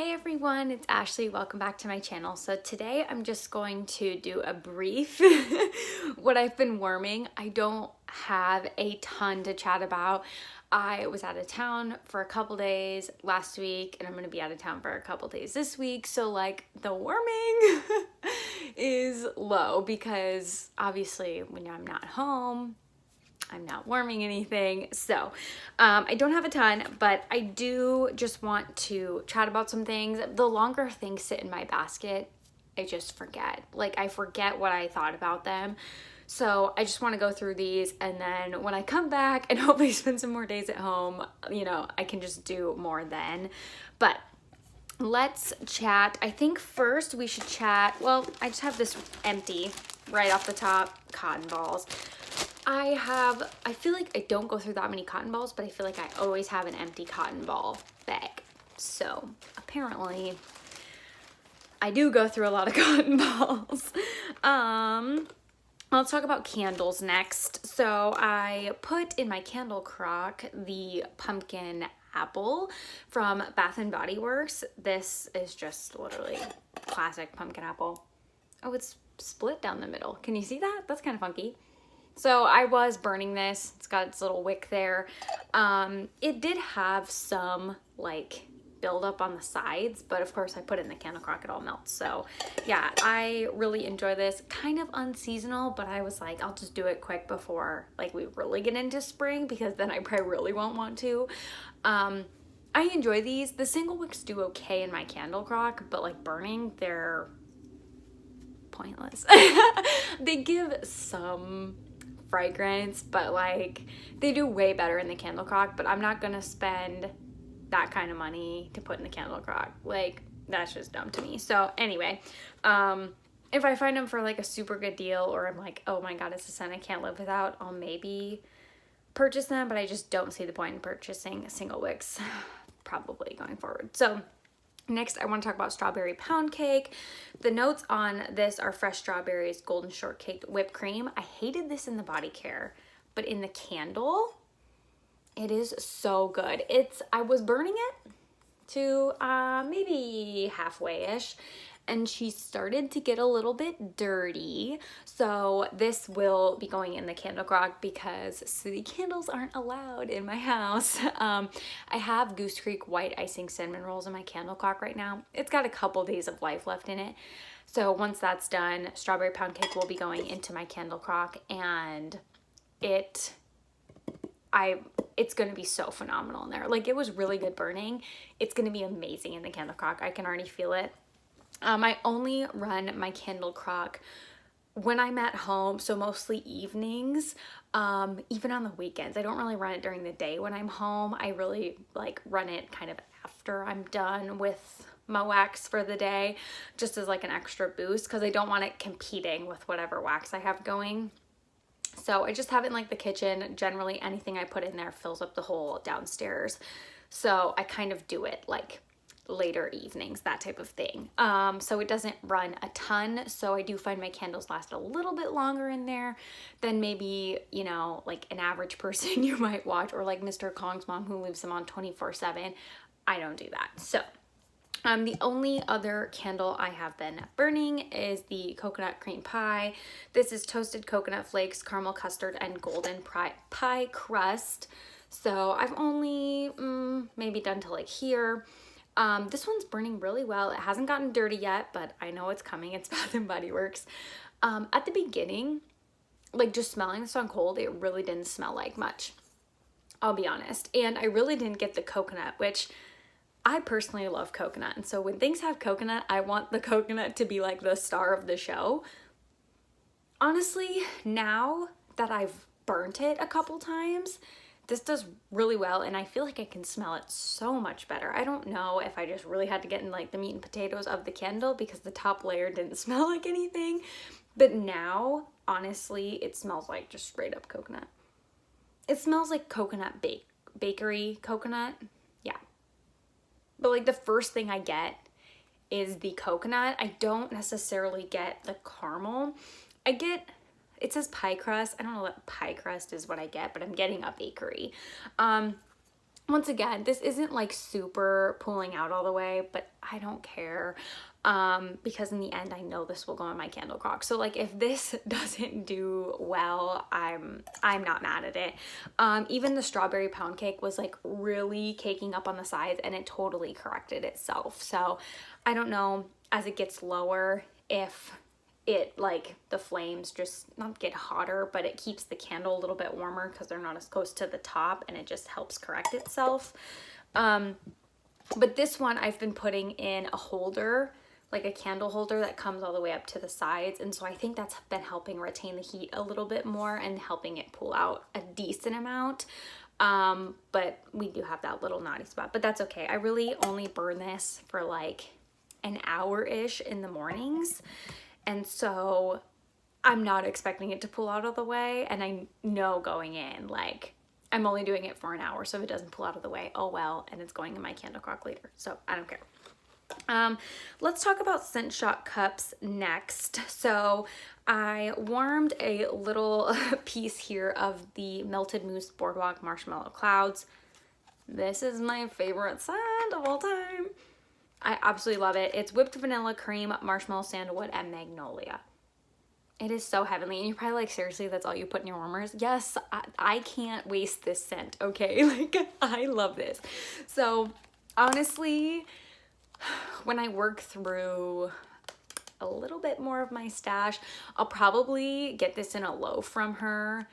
Hey everyone, it's Ashley. Welcome back to my channel. So today I'm just going to do a brief what I've been worming. I don't have a ton to chat about. I was out of town for a couple days last week and I'm going to be out of town for a couple days this week. So like the worming is low because obviously when I'm not home, I'm not warming anything. So I don't have a ton, but I do just want to chat about some things. The longer things sit in my basket, I just forget. Like I forget what I thought about them. So I just want to go through these, and then when I come back and hopefully spend some more days at home, you know, I can just do more then. But let's chat. I think first we should chat. Well, I just have this empty right off the top, cotton balls. I feel like I don't go through that many cotton balls, but I feel like I always have an empty cotton ball bag. So apparently I do go through a lot of cotton balls. Let's talk about candles next. So I put in my candle crock the pumpkin apple from Bath and Body Works. This is just literally classic pumpkin apple. Oh, it's split down the middle. Can you see that? That's kind of funky. So I was burning this. It's got its little wick there. It did have some like buildup on the sides, but of course I put it in the candle crock, it all melts. So yeah, I really enjoy this. Kind of unseasonal, but I was like, I'll just do it quick before like we really get into spring, because then I probably really won't want to. I enjoy these. The single wicks do okay in my candle crock, but like burning, they're pointless. They give some fragrance, but like they do way better in the candle crock, but I'm not gonna spend that kind of money to put in the candle crock. Like that's just dumb to me. So anyway, if I find them for like a super good deal, or I'm like, oh my god, it's a scent I can't live without, I'll maybe purchase them, but I just don't see the point in purchasing single wicks probably going forward. So next, I want to talk about strawberry pound cake. The notes on this are fresh strawberries, golden shortcake, whipped cream. I hated this in the body care, but in the candle, it is so good. I was burning it to maybe halfway-ish, and she started to get a little bit dirty. So this will be going in the candle crock because city candles aren't allowed in my house. I have Goose Creek white icing cinnamon rolls in my candle crock right now. It's got a couple days of life left in it. So once that's done, strawberry pound cake will be going into my candle crock, and it's going to be so phenomenal in there. Like it was really good burning. It's going to be amazing in the candle crock. I can already feel it. I only run my candle crock when I'm at home, so mostly evenings, even on the weekends. I don't really run it during the day when I'm home. I really like run it kind of after I'm done with my wax for the day, just as like an extra boost, because I don't want it competing with whatever wax I have going. So I just have it in like the kitchen. Generally anything I put in there fills up the whole downstairs. So I kind of do it like later evenings, that type of thing. So it doesn't run a ton. So I do find my candles last a little bit longer in there than maybe, you know, like an average person you might watch, or like Mr. Kong's mom who leaves them on 24/7. I don't do that. So the only other candle I have been burning is the coconut cream pie. This is toasted coconut flakes, caramel custard, and golden pie crust. So I've only maybe done to like here. This one's burning really well. It hasn't gotten dirty yet, but I know it's coming. It's Bath and Body Works. At the beginning, like just smelling this on cold, it really didn't smell like much, I'll be honest. And I really didn't get the coconut, which I personally love coconut. And so when things have coconut, I want the coconut to be like the star of the show. Honestly, now that I've burnt it a couple times, this does really well, and I feel like I can smell it so much better. I don't know if I just really had to get in like the meat and potatoes of the candle because the top layer didn't smell like anything. But now, honestly, it smells like just straight up coconut. It smells like coconut bakery coconut. Yeah. But like the first thing I get is the coconut. I don't necessarily get the caramel. It says pie crust. I don't know what pie crust is what I get, but I'm getting a bakery. Once again, this isn't like super pulling out all the way, but I I don't care. Because in the end, I know this will go in my candle crock. So like if this doesn't do well, I'm not mad at it. Even the strawberry pound cake was like really caking up on the sides, and it totally corrected itself. So I don't know, as it gets lower, if it like the flames just not get hotter, but it keeps the candle a little bit warmer because they're not as close to the top, and it just helps correct itself. But this one I've been putting in a holder, like a candle holder that comes all the way up to the sides, and so I think that's been helping retain the heat a little bit more and helping it pull out a decent amount. But we do have that little knotty spot, but that's okay. I really only burn this for like an hour-ish in the mornings, and so I'm not expecting it to pull out of the way, and I know going in, like, I'm only doing it for an hour, so if it doesn't pull out of the way, oh well, and it's going in my candle crock later, so I don't care. Let's talk about scent shot cups next. So I warmed a little piece here of the Melted Mousse Boardwalk Marshmallow Clouds. This is my favorite scent of all time. I absolutely love it. It's whipped vanilla cream, marshmallow, sandalwood, and magnolia. It is so heavenly, and you're probably like, seriously, that's all you put in your warmers? Yes, I can't waste this scent, okay? Like, I love this. So, honestly, when I work through a little bit more of my stash, I'll probably get this in a loaf from her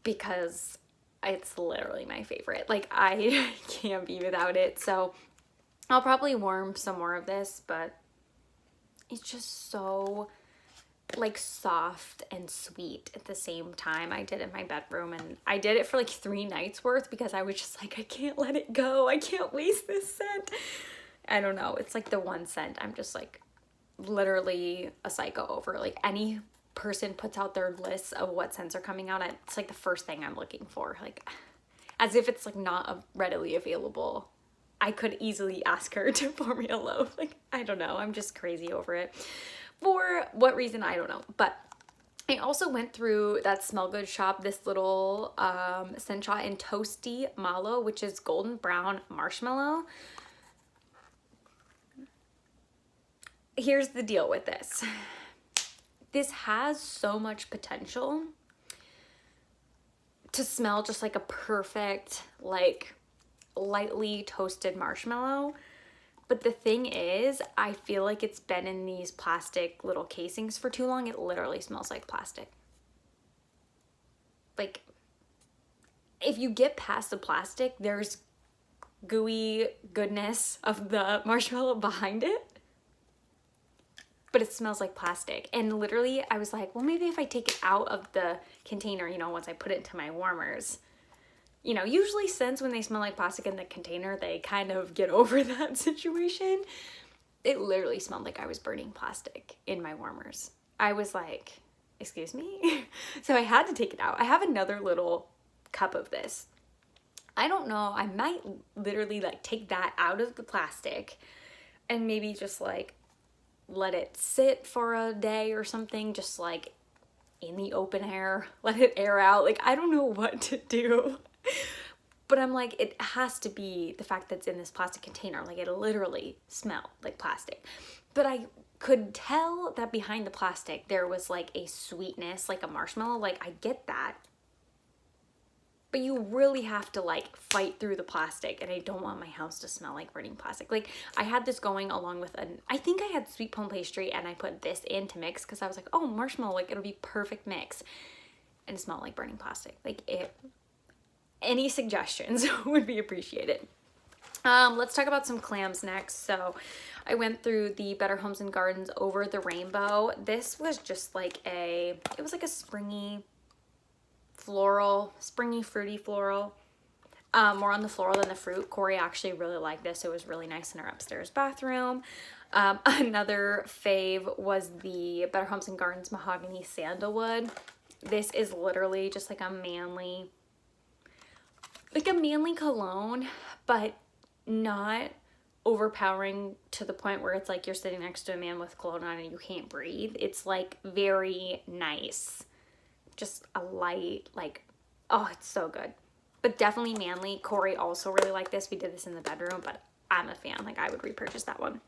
because it's literally my favorite. Like, I can't be without it. So, I'll probably warm some more of this, but it's just so like soft and sweet at the same time. I did it in my bedroom, and I did it for like 3 nights worth because I was just like, I can't let it go. I can't waste this scent. I don't know. It's like the one scent I'm just like literally a psycho over. Like any person puts out their lists of what scents are coming out, it's like the first thing I'm looking for. Like as if it's like not readily available. I could easily ask her to pour me a loaf. Like, I don't know. I'm just crazy over it. For what reason, I don't know. But I also went through that Smell Good shop, this little scent shot in Toasty Mallow, which is golden brown marshmallow. Here's the deal with this. This has so much potential to smell just like a perfect, like lightly toasted marshmallow. But the thing is, I feel like it's been in these plastic little casings for too long. It literally smells like plastic. Like, if you get past the plastic, there's gooey goodness of the marshmallow behind it. But it smells like plastic. And literally, I was like, well, maybe if I take it out of the container, you know, once I put it into my warmers. You know, usually scents, when they smell like plastic in the container, they kind of get over that situation. It literally smelled like I was burning plastic in my warmers. I was like, excuse me? So I had to take it out. I have another little cup of this. I don't know. I might literally like take that out of the plastic and maybe just like let it sit for a day or something, just like in the open air, let it air out. Like, I don't know what to do. But I'm like, it has to be the fact that it's in this plastic container. Like, it literally smelled like plastic. But I could tell that behind the plastic, there was like a sweetness, like a marshmallow. Like, I get that. But you really have to like fight through the plastic. And I don't want my house to smell like burning plastic. Like, I had this going along with I think I had sweet plum pastry, and I put this in to mix because I was like, oh, marshmallow, like it'll be perfect mix. And it smelled like burning plastic. Like, any suggestions would be appreciated. Let's talk about some clams next. So I went through the Better Homes and Gardens Over the Rainbow. This was just like it was like a springy floral, springy fruity floral. More on the floral than the fruit. Corey actually really liked this. It was really nice in her upstairs bathroom. Another fave was the Better Homes and Gardens Mahogany Sandalwood. This is literally just like a manly cologne, but not overpowering to the point where it's like you're sitting next to a man with cologne on and you can't breathe. It's like very nice. Just a light, like, oh, it's so good. But definitely manly. Corey also really liked this. We did this in the bedroom, but I'm a fan. Like, I would repurchase that one.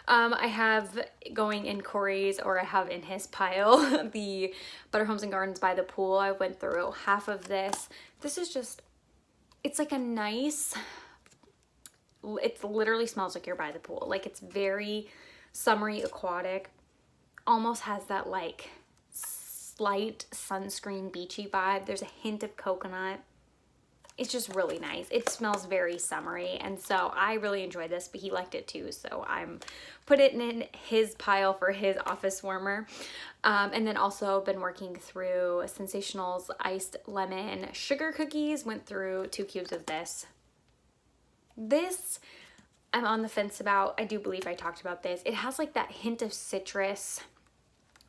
I have going in Corey's, or I have in his pile, the Better Homes and Gardens by the Pool. I went through half of this. This is just, it's like a nice, it literally smells like you're by the pool. Like, it's very summery, aquatic, almost has that like slight sunscreen beachy vibe. There's a hint of coconut. It's just really nice. It smells very summery, and so I really enjoyed this, but he liked it too, so I'm put it in his pile for his office warmer. And then also been working through Sensational's iced lemon sugar cookies. Went through 2 cubes of this. This I'm on the fence about. I do believe I talked about this. It has like that hint of citrus,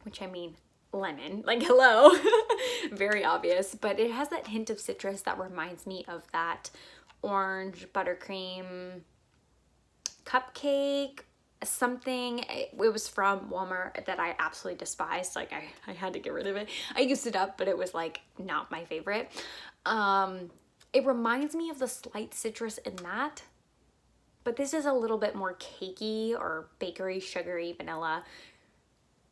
which I mean, lemon, like hello, very obvious, but it has that hint of citrus that reminds me of that orange buttercream cupcake, something. It was from Walmart that I absolutely despised. Like I had to get rid of it. I used it up, but it was like not my favorite. It reminds me of the slight citrus in that, but this is a little bit more cakey or bakery, sugary, vanilla,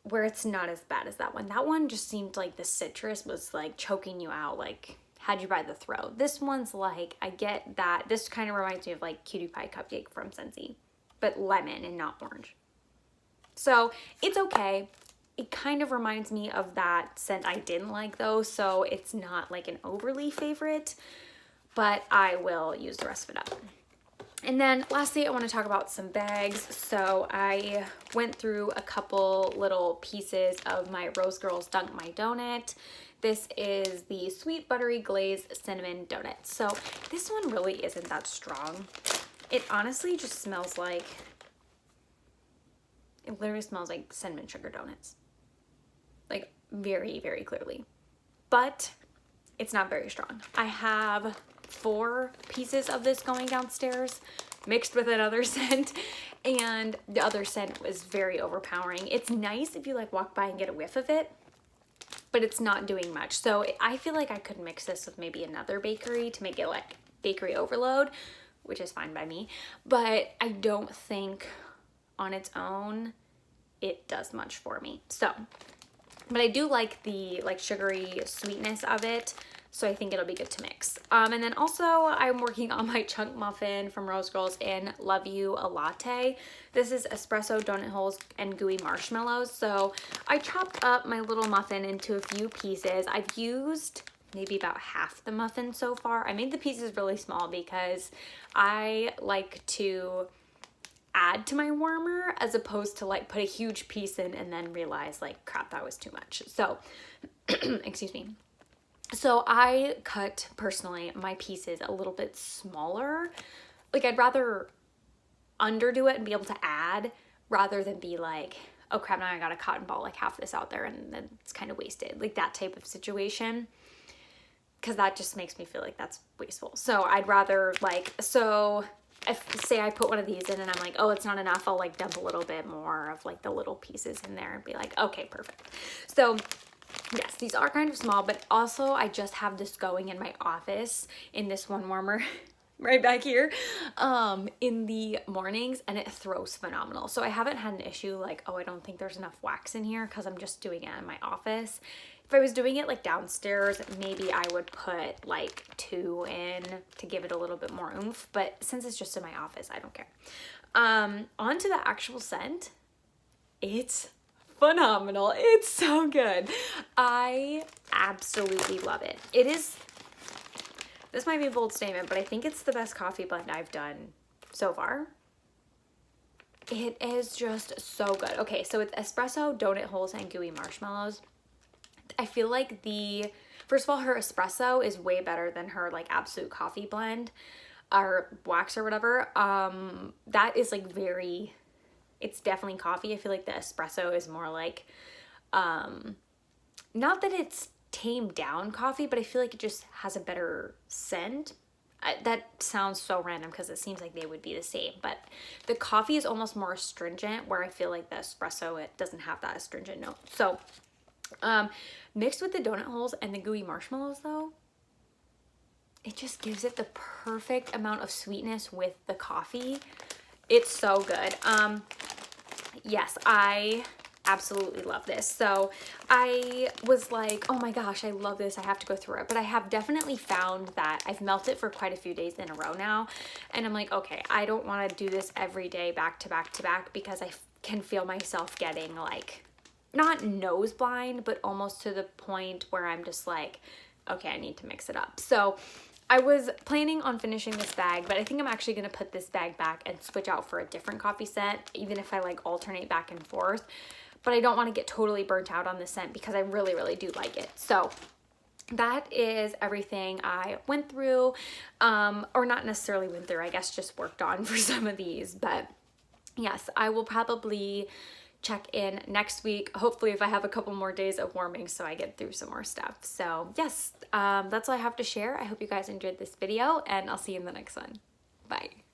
where it's not as bad as that one. That one just seemed like the citrus was like choking you out, like had you by the throat. This one's like, I get that. This kind of reminds me of like Cutie Pie Cupcake from Scentsy, but lemon and not orange. So it's okay. It kind of reminds me of that scent I didn't like though, so it's not like an overly favorite, but I will use the rest of it up. And then lastly, I want to talk about some bags. So I went through a couple little pieces of my Rose Girls Dunk My Donut. This is the Sweet Buttery Glazed Cinnamon Donut. So this one really isn't that strong. It honestly just smells like, it literally smells like cinnamon sugar donuts. Like very, very clearly. But it's not very strong. I have 4 pieces of this going downstairs mixed with another scent, and the other scent was very overpowering. It's nice if you like walk by and get a whiff of it, but it's not doing much. So I feel like I could mix this with maybe another bakery to make it like bakery overload, which is fine by me, but I don't think on its own it does much for me. So, but I do like the like sugary sweetness of it, so I think it'll be good to mix. And then also I'm working on my chunk muffin from Rose Girls in Love You a Latte. This is espresso, donut holes, and gooey marshmallows. So I chopped up my little muffin into a few pieces. I've used maybe about half the muffin so far. I made the pieces really small because I like to add to my warmer as opposed to like put a huge piece in and then realize like crap, that was too much. So excuse me. So I cut personally my pieces a little bit smaller. Like I'd rather underdo it and be able to add rather than be like, oh crap, now I got a cotton ball like half this out there and then it's kind of wasted. Like that type of situation, because that just makes me feel like that's wasteful. So I'd rather like, so if say I put one of these in and I'm like, oh, it's not enough, I'll like dump a little bit more of like the little pieces in there and be like, okay, perfect. So yes, these are kind of small, but also I just have this going in my office in this one warmer right back here in the mornings, and it throws phenomenal. So I haven't had an issue like, oh, I don't think there's enough wax in here, because I'm just doing it in my office. If I was doing it like downstairs, maybe I would put like 2 in to give it a little bit more oomph, but since it's just in my office, I don't care. On to the actual scent. It's phenomenal. It's so good. I absolutely love it. It is, this might be a bold statement, but I think it's the best coffee blend I've done so far. It is just so good. Okay, so it's espresso, donut holes, and gooey marshmallows. I feel like first of all, her espresso is way better than her like absolute coffee blend or wax or whatever. That is like it's definitely coffee. I feel like the espresso is more like, not that it's tamed down coffee, but I feel like it just has a better scent. That sounds so random because it seems like they would be the same, but the coffee is almost more astringent, where I feel like the espresso, it doesn't have that astringent note. So mixed with the donut holes and the gooey marshmallows though, it just gives it the perfect amount of sweetness with the coffee. It's so good. yes, I absolutely love this. So I was like, oh my gosh, I love this. I have to go through it. But I have definitely found that I've melted for quite a few days in a row now. And I'm like, okay, I don't want to do this every day back to back to back, because I can feel myself getting like, not nose blind, but almost to the point where I'm just like, okay, I need to mix it up. So I was planning on finishing this bag, but I think I'm actually going to put this bag back and switch out for a different coffee scent, even if I like alternate back and forth. But I don't want to get totally burnt out on the scent because I really, really do like it. So that is everything I went through, or not necessarily went through, I guess just worked on for some of these. But yes, I will probably check in next week, hopefully if I have a couple more days of warming so I get through some more stuff. So yes, that's all I have to share. I hope you guys enjoyed this video, and I'll see you in the next one. Bye.